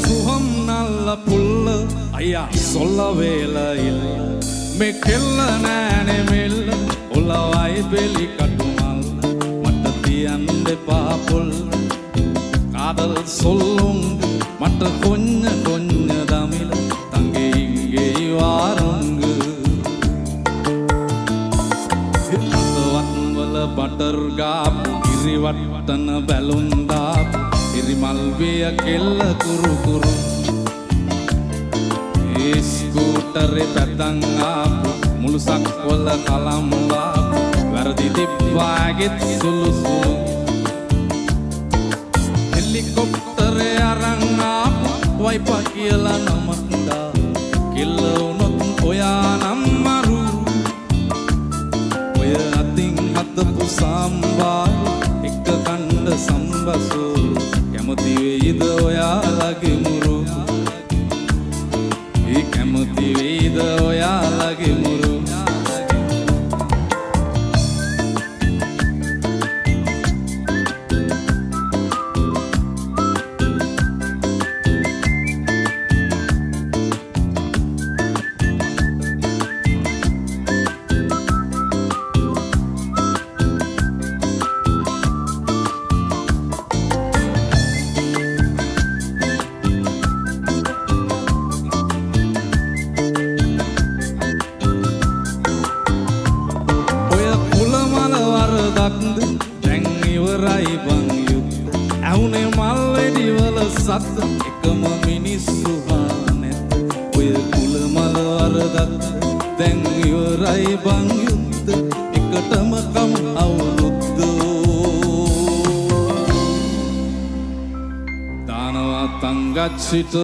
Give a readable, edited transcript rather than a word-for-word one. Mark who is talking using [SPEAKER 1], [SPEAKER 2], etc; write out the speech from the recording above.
[SPEAKER 1] சுகம் நல்ல புல்ல ஐயா சொல்ல வேலை இல்லை மே கெல்ல நானே மெல்ல உலவாய் பெலி கட்டுமல் மட்டத்தி அந்த பாப்புல் காதல் சொல்லுங்க மற்ற கொஞ்ச கொஞ்ச தமிழ தங்கே இங்கே வாருங்க வன்வல பட்டர் காப் ඉරිවට්ටන බැලුන්දාප ඉරිමල්විය කෙල්ල කුරු කුරු ඒ ස්කූටරේ පැත්තන් ආපු මුළු සක්වල කලම්බාපු වැරදි තිබ්බාගෙත් සුළු සුළු හෙලිකොප්ටරේ අරන් ආපු වයිපා කියලා නමක්දා කෙල්ල වුණොත් ඔයා නම් මරු ඔය අතින් හදපු සම්බාර එක කණ්ඩ සම්බසෝ කැමති වෙයිද ඔයාලගේ මුරු ඒ කැමති වෙයිද ඔයාලගේ මුරු දැන් ඉවරයි බං යුද්ධ ඇහුනේ මල් වෙඩිවල සද්ද එකම මිනිස්සු හානෙත් ඔය කුල මල වරදක් දැන් ඉවරයි බං යුද්ධ එකටම කම් අවුරුද්ද දානවා තංගච්චිට